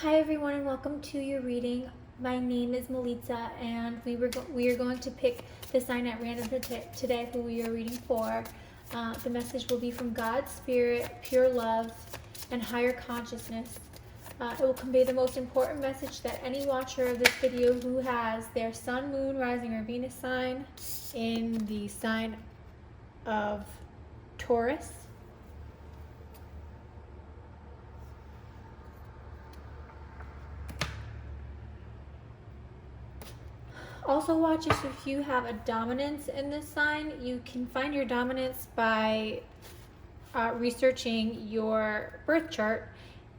Hi everyone and welcome to your reading. My name is Melitza and we are going to pick the sign at random today who we are reading for. The message will be from God's Spirit, pure love, and higher consciousness. It will convey the most important message that any watcher of this video who has their sun, moon, rising, or Venus sign in the sign of Taurus. Also watch if you have a dominance in this sign. You can find your dominance by researching your birth chart,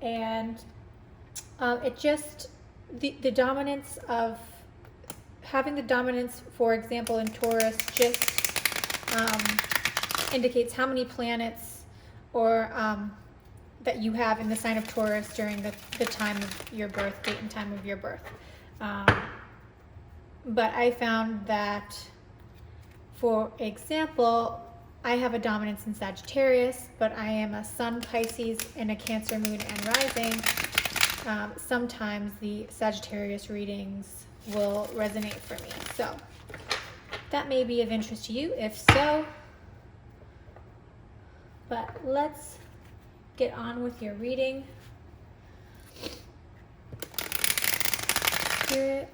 and the dominance of having the dominance, for example, in Taurus, just indicates how many planets or that you have in the sign of Taurus during the time of your birth, date and time of your birth. But I found that, for example, I have a dominance in Sagittarius, but I am a Sun, Pisces, and a Cancer, Moon, and Rising. Sometimes the Sagittarius readings will resonate for me. So that may be of interest to you. If so, but let's get on with your reading. Spirit,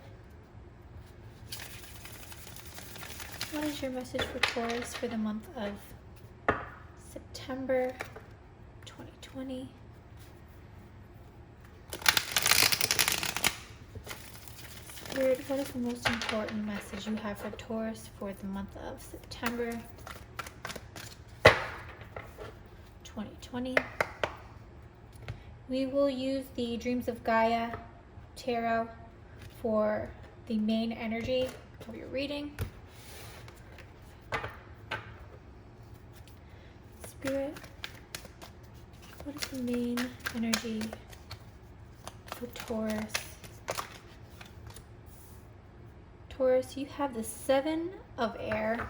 what is your message for Taurus for the month of September 2020? Spirit, what is the most important message you have for Taurus for the month of September 2020? We will use the Dreams of Gaia Tarot for the main energy of your reading. Spirit, what is the main energy for Taurus? Taurus, you have the Seven of Air.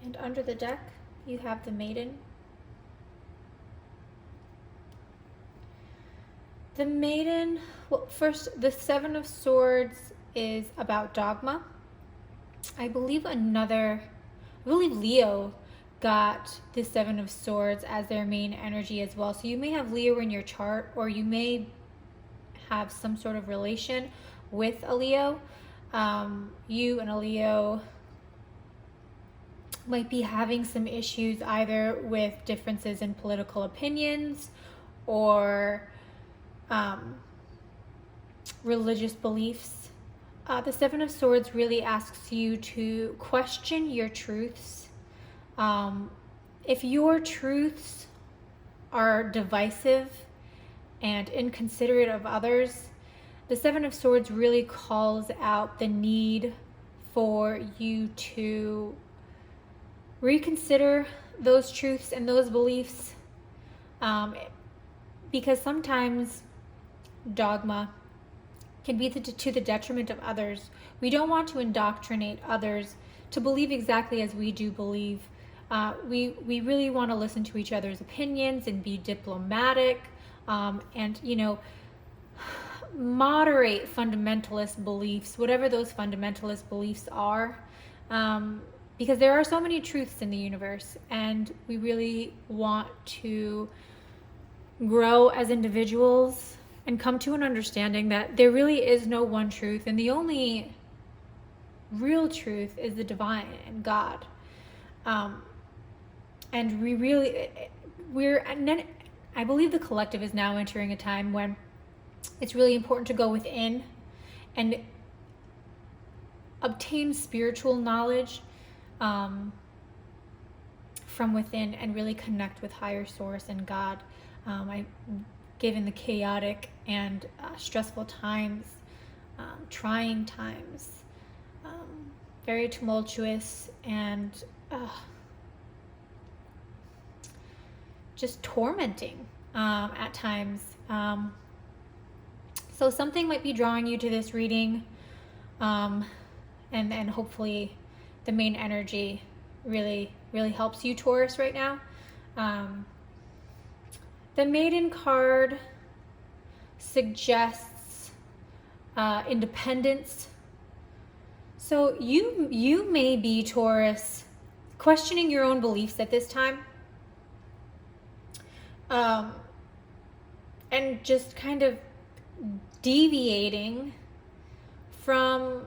And under the deck, you have the Maiden. The Maiden, well, first, the Seven of Swords is about dogma. I believe Leo got the Seven of Swords as their main energy as well. So you may have Leo in your chart, or you may have some sort of relation with a Leo. You and a Leo might be having some issues either with differences in political opinions or religious beliefs. The Seven of Swords really asks you to question your truths. If your truths are divisive and inconsiderate of others, the Seven of Swords really calls out the need for you to reconsider those truths and those beliefs, because sometimes dogma can be to the detriment of others. We don't want to indoctrinate others to believe exactly as we do believe. We really want to listen to each other's opinions and be diplomatic, and moderate fundamentalist beliefs, whatever those fundamentalist beliefs are, because there are so many truths in the universe, and we really want to grow as individuals and come to an understanding that there really is no one truth, and the only real truth is the divine and God. And I believe the collective is now entering a time when it's really important to go within and obtain spiritual knowledge from within and really connect with higher source and God. Given the chaotic and stressful times, trying times, very tumultuous and just tormenting at times. So something might be drawing you to this reading, and hopefully the main energy really helps you, Taurus, right now. The Maiden card suggests independence. So you may be, Taurus, questioning your own beliefs at this time. And just kind of deviating from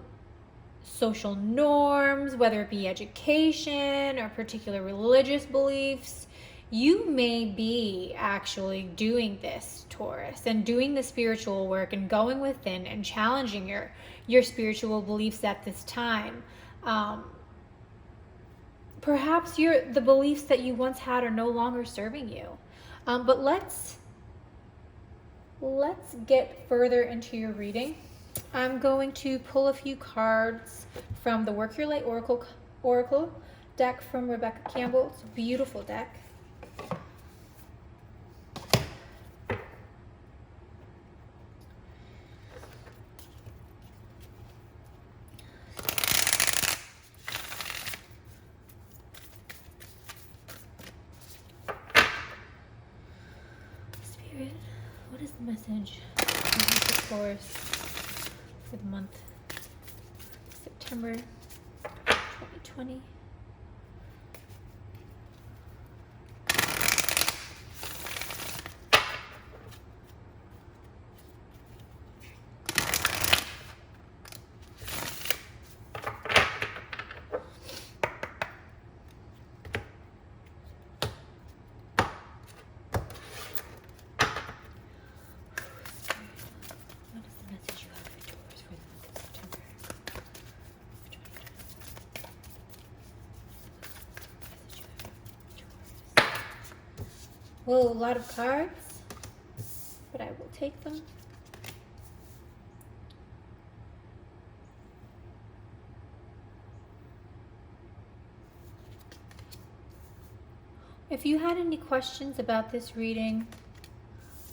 social norms, whether it be education or particular religious beliefs. You may be actually doing this, Taurus, and doing the spiritual work and going within and challenging your spiritual beliefs at this time. Perhaps the beliefs that you once had are no longer serving you. But let's get further into your reading. I'm going to pull a few cards from the Work Your Light Oracle deck from Rebecca Campbell. It's a beautiful deck. Spirit, what is the message for Taurus for the month September 2020? Whoa, a lot of cards, but I will take them. If you had any questions about this reading,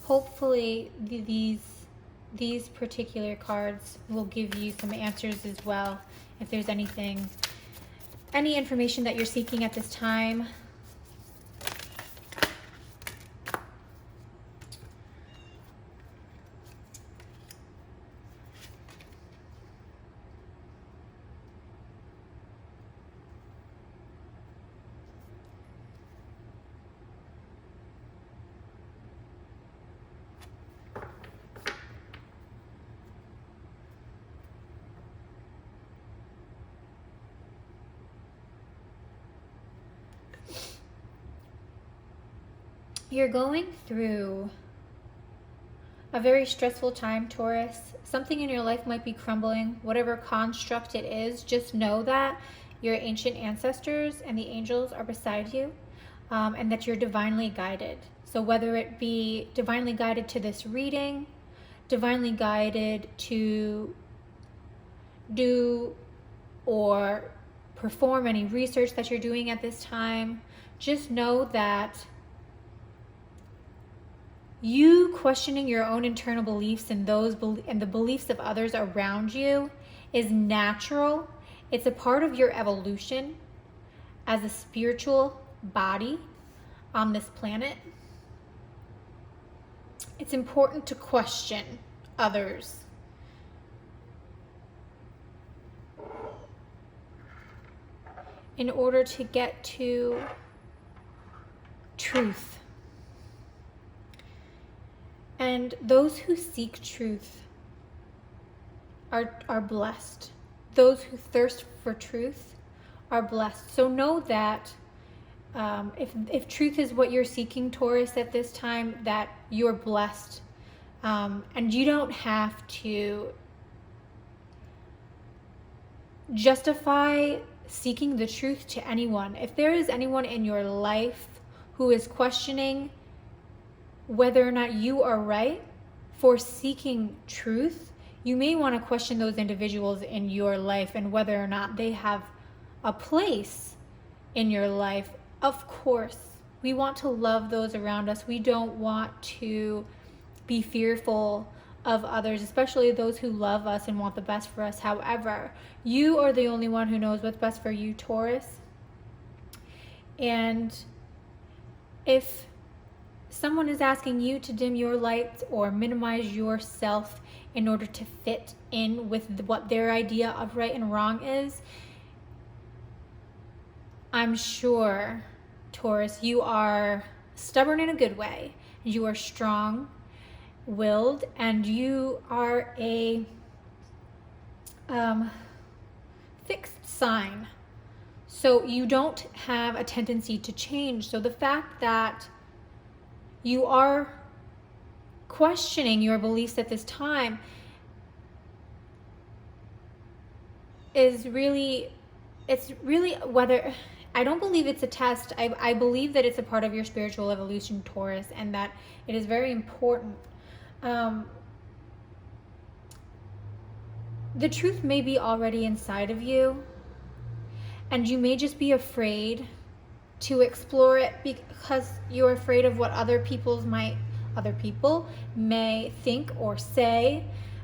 hopefully these particular cards will give you some answers as well. If there's any information that you're seeking at this time. You're going through a very stressful time, Taurus. Something in your life might be crumbling. Whatever construct it is, just know that your ancient ancestors and the angels are beside you, and that you're divinely guided. So whether it be divinely guided to this reading, divinely guided to do or perform any research that you're doing at this time, just know that you questioning your own internal beliefs and the beliefs of others around you is natural. It's a part of your evolution as a spiritual body on this planet. It's important to question others. In order to get to truth. And those who seek truth are blessed. Those who thirst for truth are blessed. So know that if truth is what you're seeking, Taurus, at this time, that you're blessed. And you don't have to justify seeking the truth to anyone. If there is anyone in your life who is questioning whether or not you are right for seeking truth, you may want to question those individuals in your life and whether or not they have a place in your life. Of course, we want to love those around us. We don't want to be fearful of others, especially those who love us and want the best for us. However, you are the only one who knows what's best for you, Taurus. And if someone is asking you to dim your lights or minimize yourself in order to fit in with what their idea of right and wrong is, I'm sure, Taurus, you are stubborn in a good way. You are strong-willed, and you are a fixed sign. So you don't have a tendency to change. So the fact that you are questioning your beliefs at this time is really, it's really whether, I don't believe it's a test. I believe that it's a part of your spiritual evolution, Taurus, and that it is very important. The truth may be already inside of you, and you may just be afraid to explore it because you're afraid of what other people may think or say.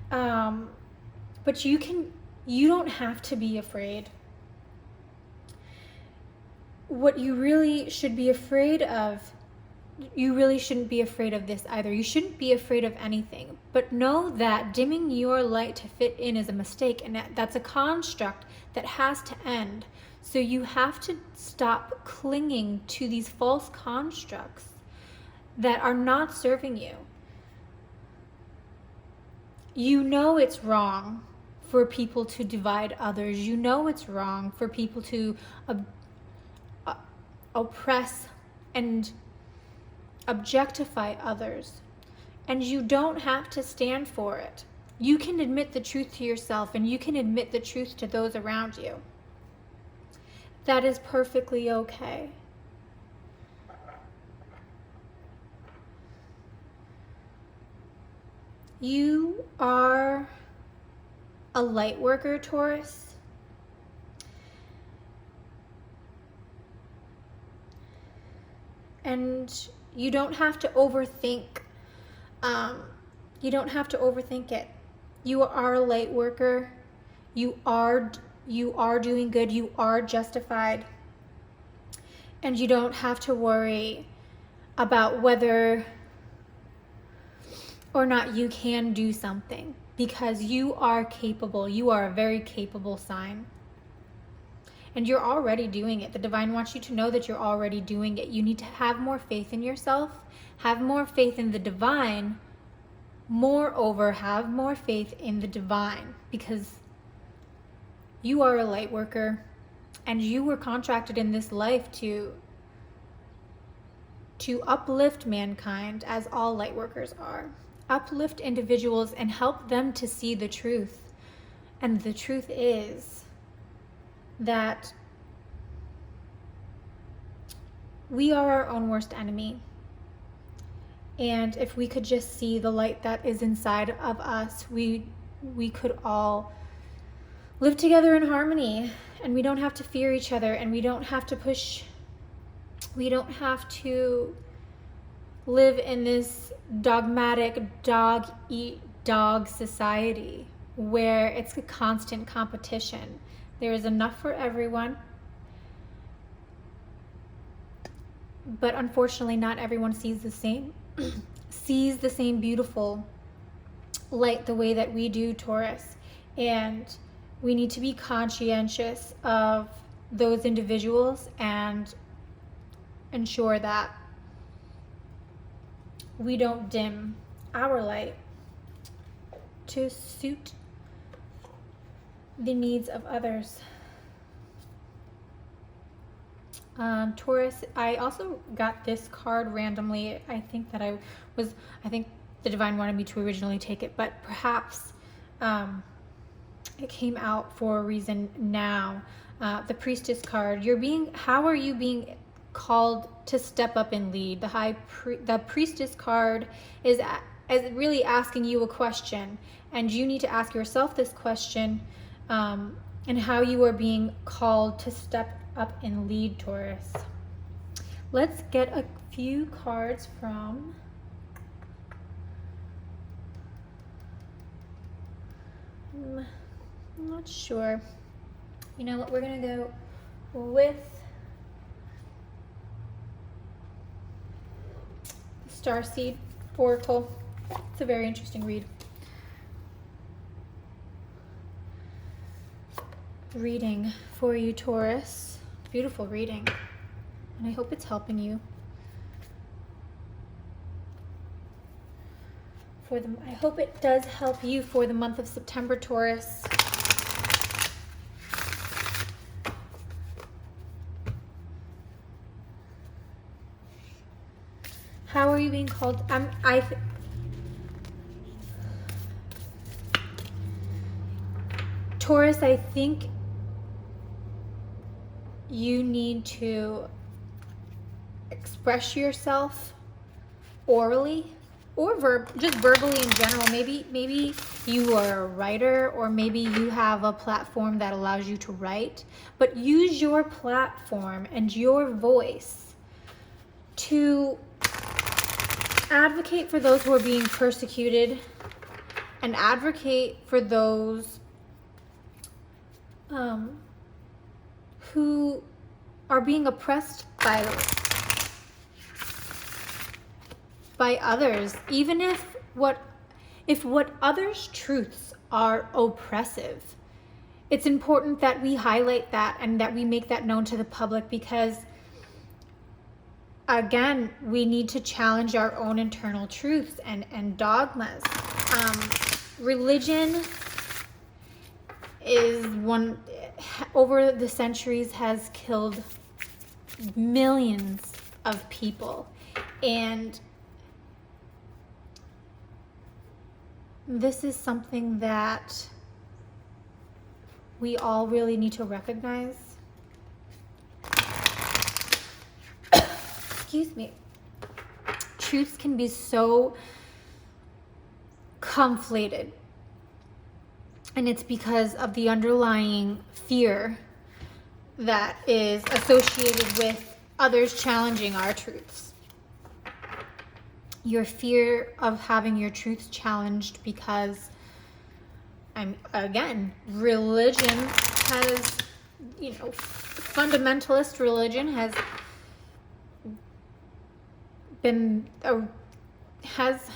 But you don't have to be afraid. What you really should be afraid of, you really shouldn't be afraid of this either. You shouldn't be afraid of anything, but know that dimming your light to fit in is a mistake, and that's a construct that has to end. So you have to stop clinging to these false constructs that are not serving you. You know it's wrong for people to divide others. You know it's wrong for people to oppress and objectify others. And you don't have to stand for it. You can admit the truth to yourself, and you can admit the truth to those around you. That is perfectly okay. You are a light worker, Taurus. And you don't have to overthink. You don't have to overthink it. You are a light worker. You are doing good. You are justified. And you don't have to worry about whether or not you can do something, because you are capable. You are a very capable sign. And you're already doing it. The divine wants you to know that you're already doing it. You need to have more faith in yourself, have more faith in the divine. Moreover, have more faith in the divine, because you are a light worker, and you were contracted in this life to uplift mankind, as all light workers are. Uplift individuals and help them to see the truth. And the truth is that we are our own worst enemy. And if we could just see the light that is inside of us, we could all live together in harmony, and we don't have to fear each other, and we don't have to live in this dogmatic dog eat dog society where it's a constant competition. There is enough for everyone, but unfortunately not everyone sees the same beautiful light the way that we do, Taurus. And we need to be conscientious of those individuals and ensure that we don't dim our light to suit the needs of others. Taurus, I also got this card randomly. I think the divine wanted me to originally take it, but perhaps it came out for a reason now. The Priestess card. How are you being called to step up and lead? The Priestess card is really asking you a question, and you need to ask yourself this question, and how you are being called to step up and lead, Taurus. Let's get a few cards from I'm not sure. You know what? We're gonna go with the Starseed Oracle. It's a very interesting reading for you, Taurus. Beautiful reading, and I hope it's helping you. I hope it does help you for the month of September, Taurus. How are you being called? Taurus, I think you need to express yourself orally or just verbally in general. Maybe you are a writer, or maybe you have a platform that allows you to write, but use your platform and your voice to advocate for those who are being persecuted and advocate for those who are being oppressed by others, even if what others' truths are oppressive. It's important that we highlight that and that we make that known to the public, because again, we need to challenge our own internal truths and dogmas. Religion is over the centuries has killed millions of people, and this is something that we all really need to recognize. Excuse me. Truths can be so conflated, and it's because of the underlying fear that is associated with others challenging our truths. Your fear of having your truths challenged, because religion has, fundamentalist religion has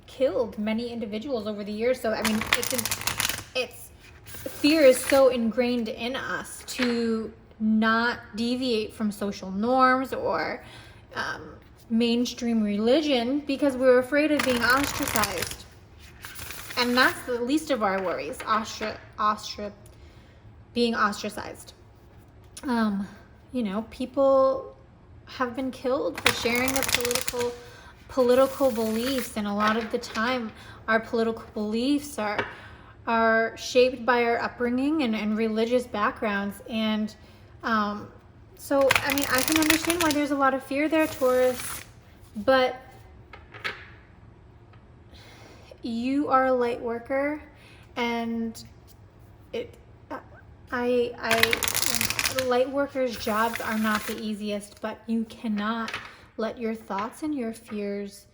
killed many individuals over the years. So it's fear is so ingrained in us to not deviate from social norms or mainstream religion, because we're afraid of being ostracized. And that's the least of our worries, being ostracized. People have been killed for sharing a political beliefs, and a lot of the time our political beliefs are shaped by our upbringing and religious backgrounds. And so I can understand why there's a lot of fear there, Taurus, but you are a light worker, and light workers' jobs are not the easiest, but you cannot let your thoughts and your fears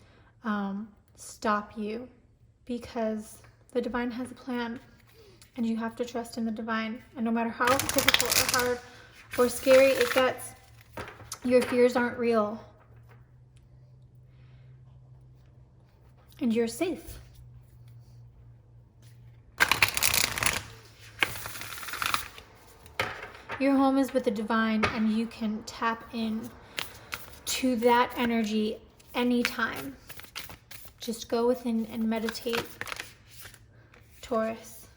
stop you, because the divine has a plan, and you have to trust in the divine. And no matter how difficult or hard or scary it gets, your fears aren't real, and you're safe. Your home is with the divine, and you can tap in to that energy anytime. Just go within and meditate, Taurus.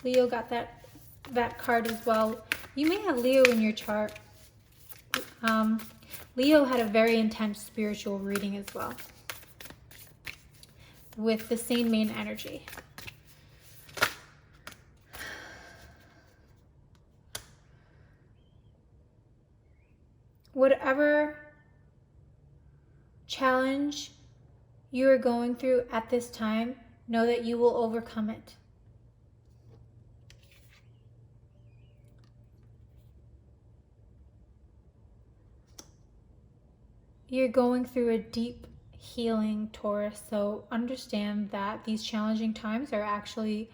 Leo got that card as well. You may have Leo in your chart. Leo had a very intense spiritual reading as well, with the same main energy. Whatever challenge you are going through at this time, know that you will overcome it. You're going through a deep healing, Taurus. So understand that these challenging times are actually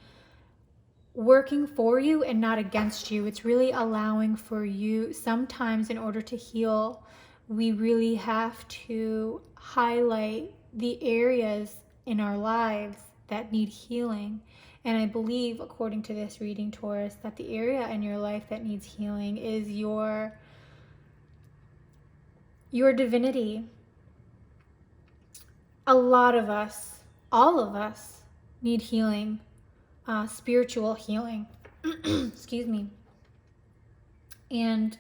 working for you and not against you. It's really allowing for you. Sometimes in order to heal, we really have to highlight the areas in our lives that need healing. And I believe, according to this reading, Taurus, that the area in your life that needs healing is your divinity. A lot of us, all of us, need healing, spiritual healing. Excuse me. And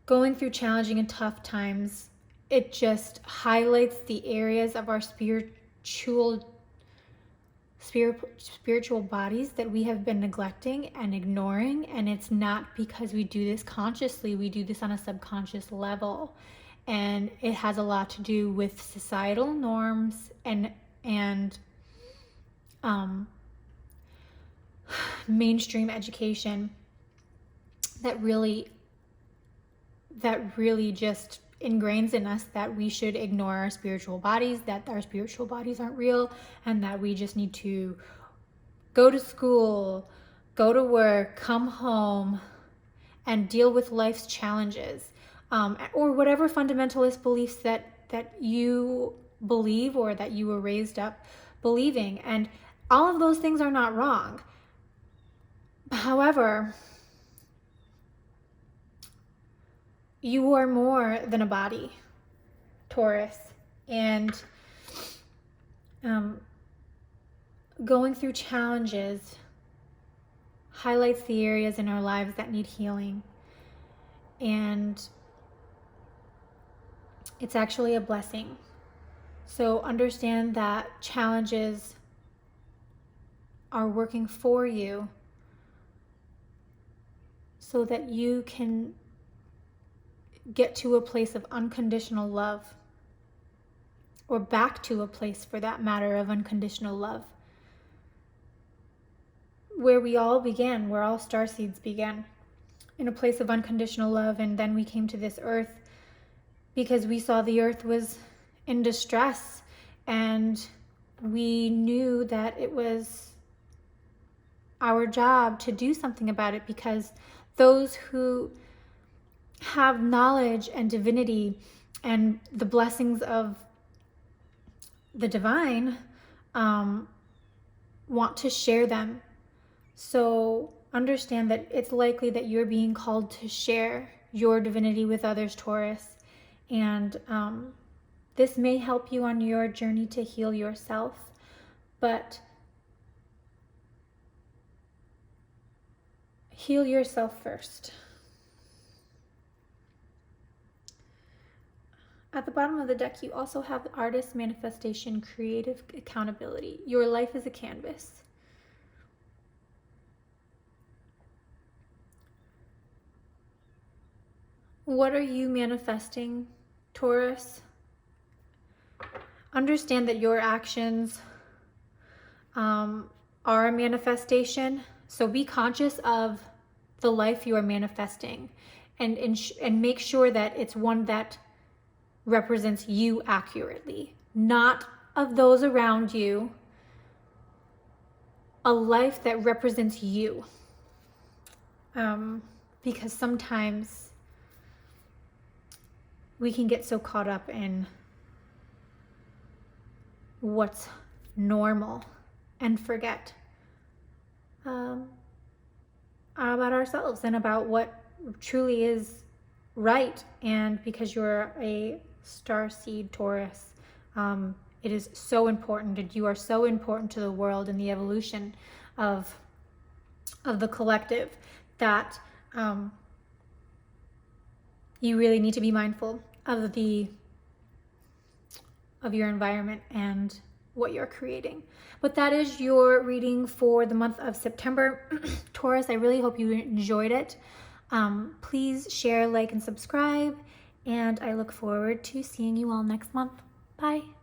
going through challenging and tough times, it just highlights the areas of our spiritual bodies that we have been neglecting and ignoring. And it's not because we do this consciously, we do this on a subconscious level. And it has a lot to do with societal norms and mainstream education that really just ingrains in us that we should ignore our spiritual bodies, that our spiritual bodies aren't real, and that we just need to go to school, go to work, come home, and deal with life's challenges, or whatever fundamentalist beliefs that you believe or that you were raised up believing. And all of those things are not wrong. However, you are more than a body, Taurus, and going through challenges highlights the areas in our lives that need healing. And it's actually a blessing. So understand that challenges are working for you so that you can get to a place of unconditional love, or back to a place, for that matter, of unconditional love, where we all began, where all starseeds began, in a place of unconditional love. And then we came to this earth because we saw the earth was in distress, and we knew that it was our job to do something about it, because those who have knowledge and divinity and the blessings of the divine want to share them. So understand that it's likely that you're being called to share your divinity with others, Taurus. And this may help you on your journey to heal yourself, but heal yourself first. At the bottom of the deck, you also have artist, manifestation, creative, accountability. Your life is a canvas. What are you manifesting, Taurus? Understand that your actions are a manifestation. So be conscious of the life you are manifesting, and make sure that it's one that represents you accurately, not of those around you. A life that represents you. Because sometimes we can get so caught up in what's normal and forget about ourselves and about what truly is right. And because you're a star seed, Taurus, it is so important, and you are so important to the world and the evolution of the collective, that you really need to be mindful of your environment and what you're creating. But that is your reading for the month of September. Taurus, I really hope you enjoyed it. Please share, like, and subscribe, and I look forward to seeing you all next month. Bye.